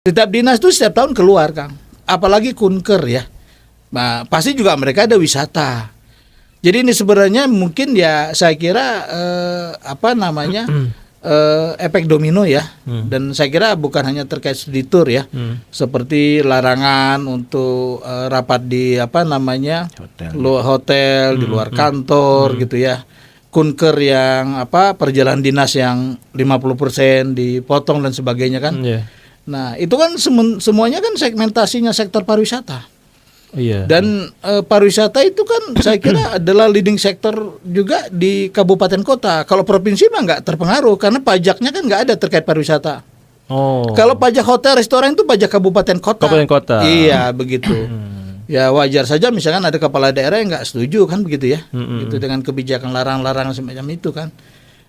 Setiap dinas itu setiap tahun keluar, Kang. Apalagi kunker ya. Nah, pasti juga mereka ada wisata. Jadi ini sebenarnya mungkin ya saya kira efek domino ya. Dan saya kira bukan hanya terkait studi tour ya. Seperti larangan untuk rapat di hotel di luar kantor gitu ya. Kunker yang perjalanan dinas yang 50% dipotong dan sebagainya kan. Nah, itu kan semuanya kan segmentasinya sektor pariwisata. Dan pariwisata itu kan saya kira adalah leading sektor juga di kabupaten kota. Kalau provinsi mah nggak terpengaruh karena pajaknya kan nggak ada terkait pariwisata. Kalau pajak hotel, restoran itu pajak kabupaten kota. Iya, begitu. Ya wajar saja misalkan ada kepala daerah yang nggak setuju kan begitu ya. Itu dengan kebijakan larang-larang semacam itu kan.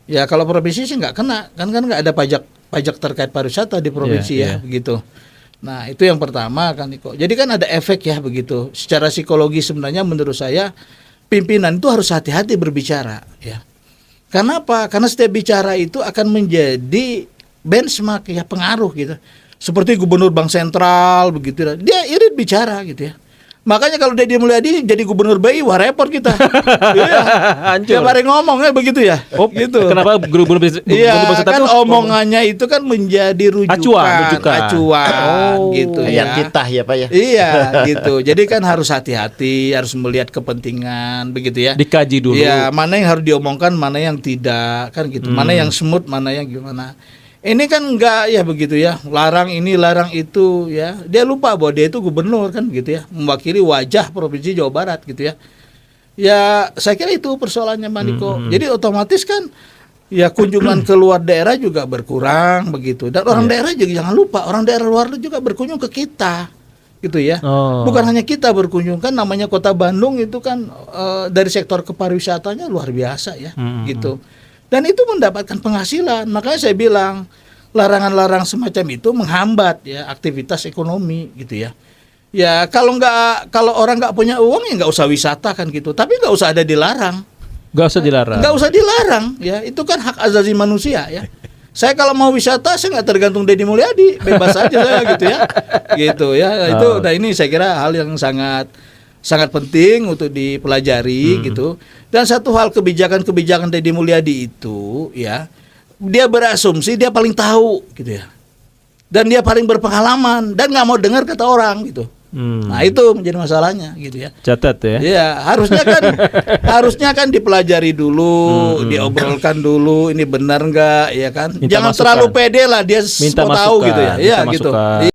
Ya kalau provinsi sih nggak kena kan nggak ada pajak terkait pariwisata di provinsi begitu. Nah itu yang pertama kan Niko. Jadi kan ada efek ya begitu. Secara psikologi sebenarnya menurut saya pimpinan itu harus hati-hati berbicara ya. Karena apa? Karena setiap bicara itu akan menjadi benchmark ya, pengaruh gitu. Seperti gubernur bank sentral begitu. Dia irit bicara gitu ya. Makanya kalau Deddy Mulyadi jadi gubernur BI, wah repot kita. Tiap hari ngomongnya begitu ya. Gitu. Kenapa gubernur kan omongannya itu kan menjadi rujukan. Acuan. Gitu ya. Yang kita ya Pak ya. Iya gitu. Jadi kan harus hati-hati, harus melihat kepentingan begitu ya. Dikaji dulu. Ya, mana yang harus diomongkan, mana yang tidak kan gitu. Mana yang smooth, mana yang gimana. Ini kan enggak ya begitu ya, larang ini larang itu ya. Dia lupa bahwa dia itu gubernur kan gitu ya, mewakili wajah provinsi Jawa Barat gitu ya. Ya saya kira itu persoalannya Maniko. Jadi otomatis kan ya kunjungan ke luar daerah juga berkurang begitu. Dan orang daerah juga jangan lupa, orang daerah luar juga berkunjung ke kita gitu ya. Bukan hanya kita berkunjung, kan namanya Kota Bandung itu kan dari sektor kepariwisatanya luar biasa ya gitu. Dan itu mendapatkan penghasilan. Makanya saya bilang larangan-larang semacam itu menghambat ya aktivitas ekonomi gitu ya. Ya kalau orang nggak punya uang ya nggak usah wisata kan gitu. Tapi nggak usah ada dilarang. Nggak usah dilarang ya. Itu kan hak asasi manusia ya. Saya kalau mau wisata saya nggak tergantung Deddy Mulyadi, bebas aja saya gitu ya. Gitu ya. Itu nah ini saya kira hal yang sangat penting untuk dipelajari gitu. Dan satu hal kebijakan Deddy Mulyadi itu ya, dia berasumsi dia paling tahu gitu ya. Dan dia paling berpengalaman dan nggak mau dengar kata orang gitu. Nah itu menjadi masalahnya gitu ya. Catat ya. Iya, harusnya kan dipelajari dulu, diobrolkan dulu ini benar nggak ya kan. Jangan terlalu pede lah dia mau tahu gitu ya. Iya gitu.